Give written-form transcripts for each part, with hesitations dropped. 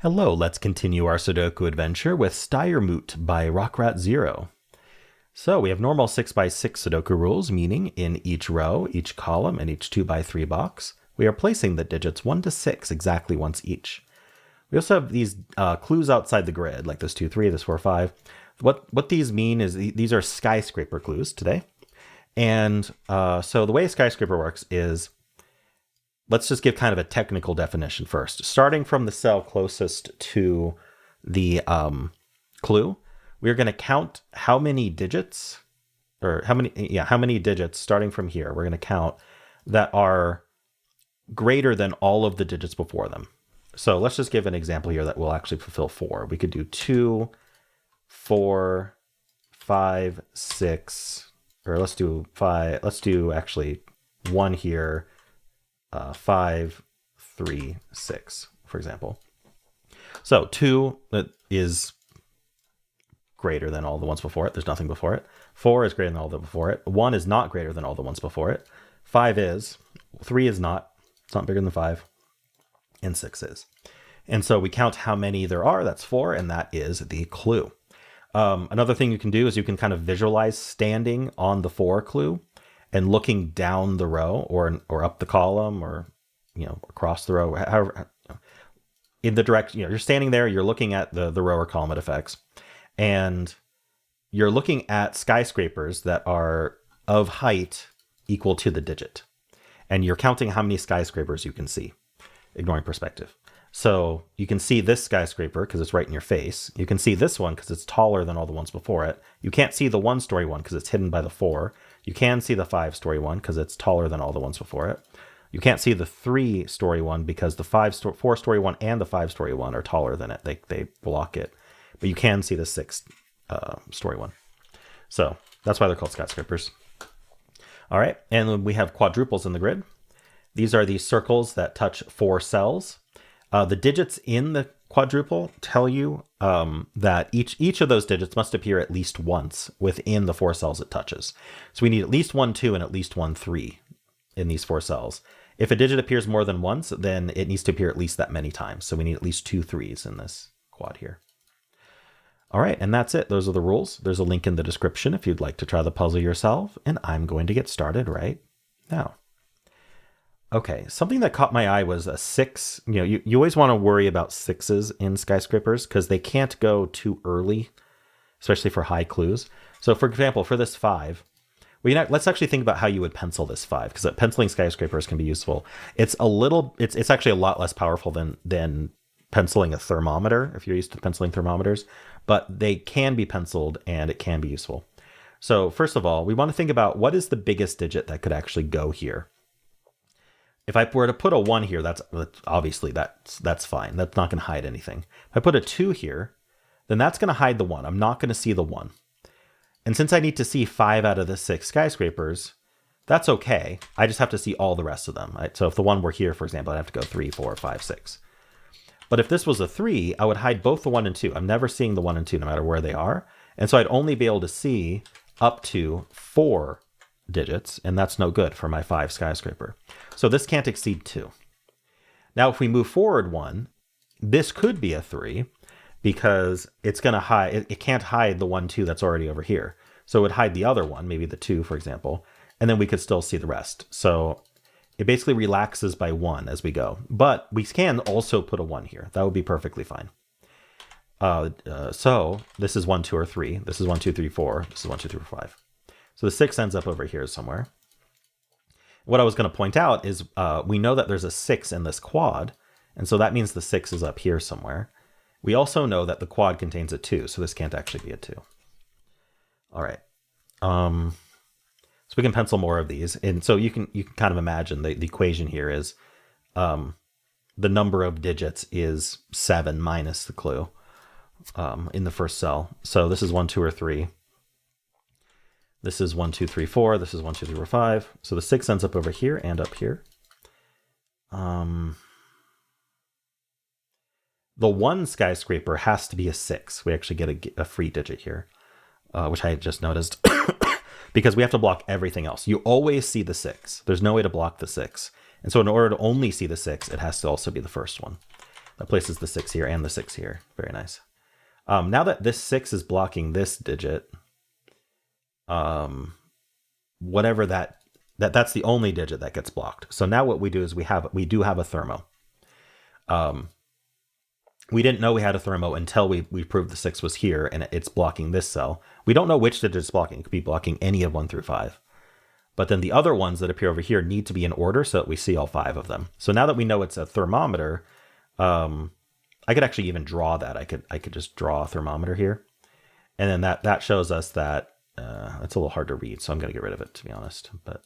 Hello, let's continue our Sudoku adventure with Styremøte by rockratzero. So we have normal 6x6 Sudoku rules, meaning in each row, each column, and each 2x3 box, we are placing the digits 1 to 6 exactly once each. We also have these clues outside the grid, like this 2, 3, this 4, 5. What these mean is these are skyscraper clues today. And so the way a skyscraper works is, let's just give kind of a technical definition first. Starting from the cell closest to the clue, we're going to count how many digits, how many digits starting from here, we're going to count that are greater than all of the digits before them. So let's just give an example here that will actually fulfill 4. We could do 2, 4, 5, 6, or let's do 5. Let's do actually 1 here. 5, 3, 6, for example. So 2 is greater than all the ones before it. There's nothing before it. 4 is greater than all the before it. 1 is not greater than all the ones before it. 5 is. 3 is not. It's not bigger than 5. And 6 is. And so we count how many there are. That's 4, and that is the clue. Another thing you can do is you can kind of visualize standing on the 4 clue and looking down the row or up the column or, across the row, however, in the direction, you're standing there, you're looking at the row or column it affects, and you're looking at skyscrapers that are of height equal to the digit. And you're counting how many skyscrapers you can see, ignoring perspective. So you can see this skyscraper because it's right in your face. You can see this one because it's taller than all the ones before it. You can't see the 1-story one because it's hidden by the 4. You can see the 5-story one because it's taller than all the ones before it. You can't see the 3-story one because the 4-story one and the 5-story one are taller than it. They block it. But you can see the 6-story one. So that's why they're called skyscrapers. All right, and we have quadruples in the grid. These are the circles that touch 4 cells. The digits in the quadruple tell you that each of those digits must appear at least once within the 4 cells it touches. So we need at least 1, 2, and at least 1, 3 in these 4 cells. If a digit appears more than once, then it needs to appear at least that many times. So we need at least 2 3s in this quad here. All right, and that's it. Those are the rules. There's a link in the description if you'd like to try the puzzle yourself, and I'm going to get started right now. Okay, something that caught my eye was a 6. You always want to worry about 6s in skyscrapers because they can't go too early, especially for high clues. So for example, for this 5, let's actually think about how you would pencil this 5, because penciling skyscrapers can be useful. It's actually a lot less powerful than penciling a thermometer if you're used to penciling thermometers, but they can be penciled and it can be useful. So first of all, we want to think about what is the biggest digit that could actually go here. If I were to put a 1 here, that's obviously that's fine. That's not going to hide anything. If I put a 2 here, then that's going to hide the 1. I'm not going to see the 1. And since I need to see 5 out of the 6 skyscrapers, that's okay. I just have to see all the rest of them. Right? So if the 1 were here, for example, I'd have to go 3, 4, 5, 6. But if this was a 3, I would hide both the 1 and 2. I'm never seeing the 1 and 2 no matter where they are. And so I'd only be able to see up to 4 digits, and that's no good for my 5 skyscraper. So this can't exceed 2. Now, if we move forward 1, this could be a 3 because it's going to hide. It can't hide the 1, 2 that's already over here. So it would hide the other one, maybe the 2, for example, and then we could still see the rest. So it basically relaxes by 1 as we go. But we can also put a 1 here. That would be perfectly fine. So this is 1, 2, or 3. This is 1, 2, 3, 4. This is 1, 2, 3, 4, 5. So the 6 ends up over here somewhere. What I was going to point out is we know that there's a 6 in this quad, and so that means the 6 is up here somewhere. We also know that the quad contains a 2, so this can't actually be a 2. All right. So we can pencil more of these. And so you can kind of imagine the equation here is the number of digits is 7 minus the clue in the first cell. So this is 1, 2, or 3. This is 1, 2, 3, 4. This is 1, 2, 3, 4, 5. So the 6 ends up over here and up here. The 1 skyscraper has to be a 6. We actually get a free digit here, which I just noticed because we have to block everything else. You always see the 6. There's no way to block the 6. And so in order to only see the 6, it has to also be the first one. That places the 6 here and the 6 here. Very nice. Now that this 6 is blocking this digit, whatever that's the only digit that gets blocked. So now what we do is we do have a thermo. We didn't know we had a thermo until we proved the 6 was here and it's blocking this cell. We don't know which digit it's blocking. It could be blocking any of 1 through 5. But then the other ones that appear over here need to be in order so that we see all 5 of them. So now that we know it's a thermometer, I could actually even draw that. I could just draw a thermometer here. And then that shows us that that's a little hard to read, so I'm going to get rid of it, to be honest. But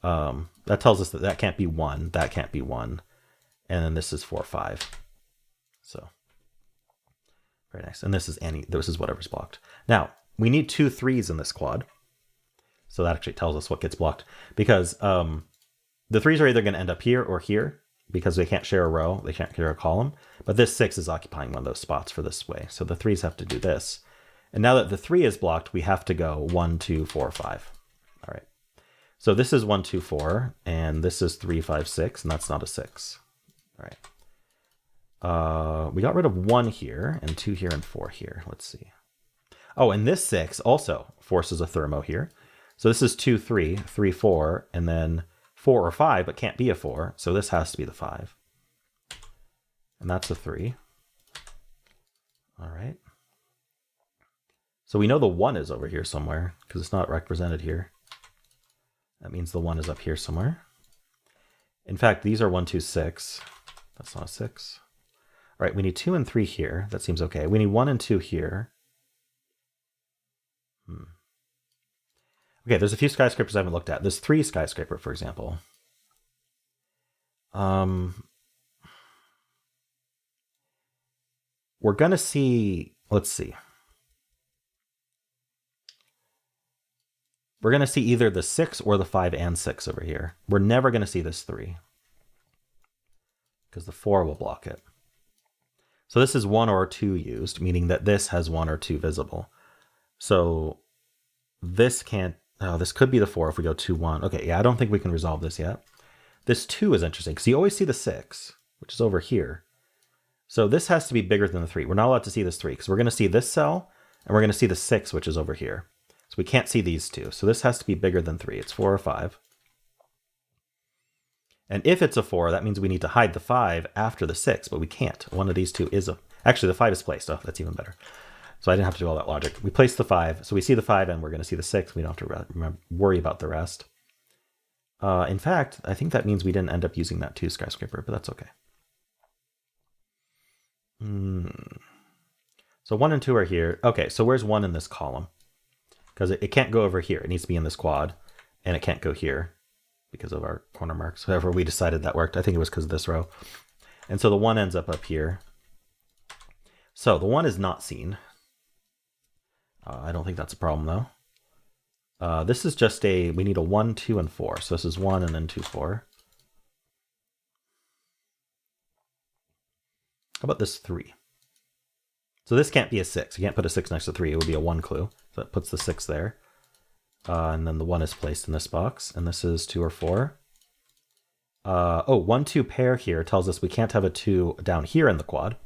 that tells us that can't be 1, that can't be 1. And then this is 4, 5. So very nice. And this is whatever's blocked. Now, we need 2 3s in this quad. So that actually tells us what gets blocked, because the 3s are either going to end up here or here because they can't share a row, they can't share a column. But this 6 is occupying one of those spots for this way. So the 3s have to do this. And now that the 3 is blocked, we have to go 1, 2, 4, 5. All right. So this is 1, 2, 4, and this is 3, 5, 6, and that's not a 6. All right. We got rid of 1 here, and 2 here, and 4 here. Let's see. Oh, and this 6 also forces a thermo here. So this is 2, 3, 3, 4, and then 4 or 5, but can't be a 4. So this has to be the 5. And that's a 3. All right. So we know the 1 is over here somewhere because it's not represented here. That means the 1 is up here somewhere. In fact, these are 1, 2, 6. That's not a 6. All right, we need 2 and 3 here. That seems okay. We need 1 and 2 here. Okay, there's a few skyscrapers I haven't looked at. There's 3 skyscraper, for example. We're going to see, let's see. We're going to see either the 6 or the 5 and 6 over here. We're never going to see this 3 because the 4 will block it. So this is 1 or 2 used, meaning that this has 1 or 2 visible. So this can't, oh, this could be the 4 if we go 2, 1. Okay, yeah, I don't think we can resolve this yet. This 2 is interesting because you always see the 6, which is over here. So this has to be bigger than the 3. We're not allowed to see this 3 because we're going to see this cell and we're going to see the 6, which is over here. So we can't see these 2. So this has to be bigger than 3. It's 4 or 5. And if it's a 4, that means we need to hide the 5 after the 6, but we can't. One of these 2 is actually the 5 is placed. Oh, that's even better. So I didn't have to do all that logic. We place the 5. So we see the 5 and we're going to see the 6. We don't have to worry about the rest. In fact, I think that means we didn't end up using that 2 skyscraper, but that's okay. So 1 and 2 are here. Okay, so where's 1 in this column? Because it can't go over here. It needs to be in this quad, and it can't go here because of our corner marks. However, we decided that worked. I think it was because of this row. And so the 1 ends up here. So the 1 is not seen. I don't think that's a problem, though. This is just we need a 1, 2, and 4. So this is 1 and then 2, 4. How about this 3? So this can't be a 6. You can't put a 6 next to 3. It would be a 1 clue. So it puts the 6 there. And then the 1 is placed in this box. And this is 2 or 4. 1, 2 pair here tells us we can't have a 2 down here in the quad.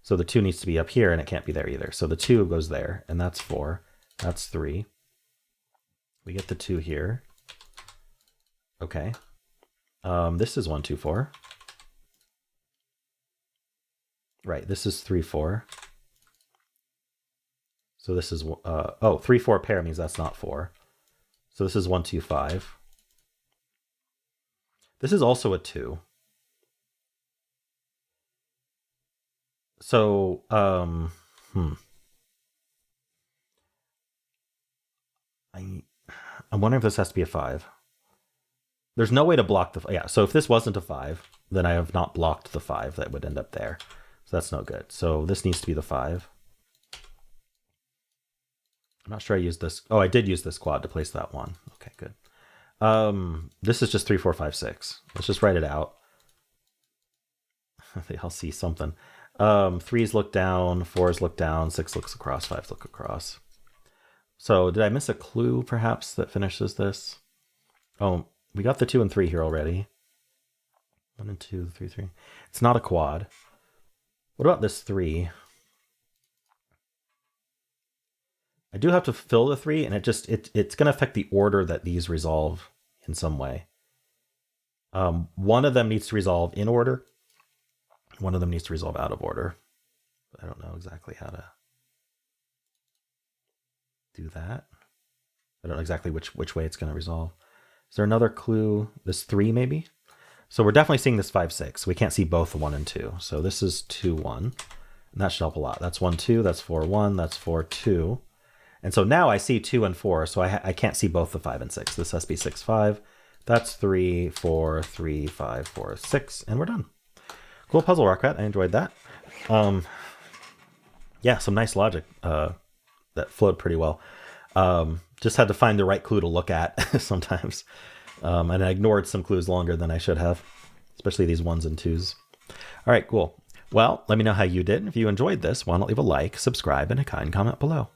So the 2 needs to be up here and it can't be there either. So the 2 goes there and that's 4. That's 3. We get the 2 here. Okay. This is 1, 2, 4. Right, this is 3, 4. So this is, 3, 4 pair means that's not 4. So this is 1, 2, 5. This is also a 2. So, I'm wondering if this has to be a 5. There's no way to block the, yeah, so if this wasn't a 5, then I have not blocked the 5 that would end up there. So that's no good. So this needs to be the 5. I'm not sure I used this. Oh, I did use this quad to place that 1. Okay, good. This is just 3, 4, 5, 6. Let's just write it out. They all see something. 3s look down, 4s look down, 6 looks across, 5s look across. So did I miss a clue perhaps that finishes this? Oh, we got the 2 and 3 here already. 1 and 2, 3, 3. It's not a quad. What about this 3? I do have to fill the 3, and it's going to affect the order that these resolve in some way. One of them needs to resolve in order. One of them needs to resolve out of order. I don't know exactly how to do that. I don't know exactly which way it's going to resolve. Is there another clue? This 3 maybe? So we're definitely seeing this 5, 6. We can't see both 1 and 2. So this is 2, 1. And that should help a lot. That's 1, 2. That's 4, 1. That's 4, 2. And so now I see 2 and 4. So I can't see both the 5 and 6. This has to be 6, 5. That's 3, 4, 3, 5, 4, 6. And we're done. Cool puzzle, Rockrat. I enjoyed that. Yeah, some nice logic that flowed pretty well. Just had to find the right clue to look at sometimes. And I ignored some clues longer than I should have, especially these 1s and 2s. All right, cool. Well, let me know how you did. If you enjoyed this, why not leave a like, subscribe, and a kind comment below.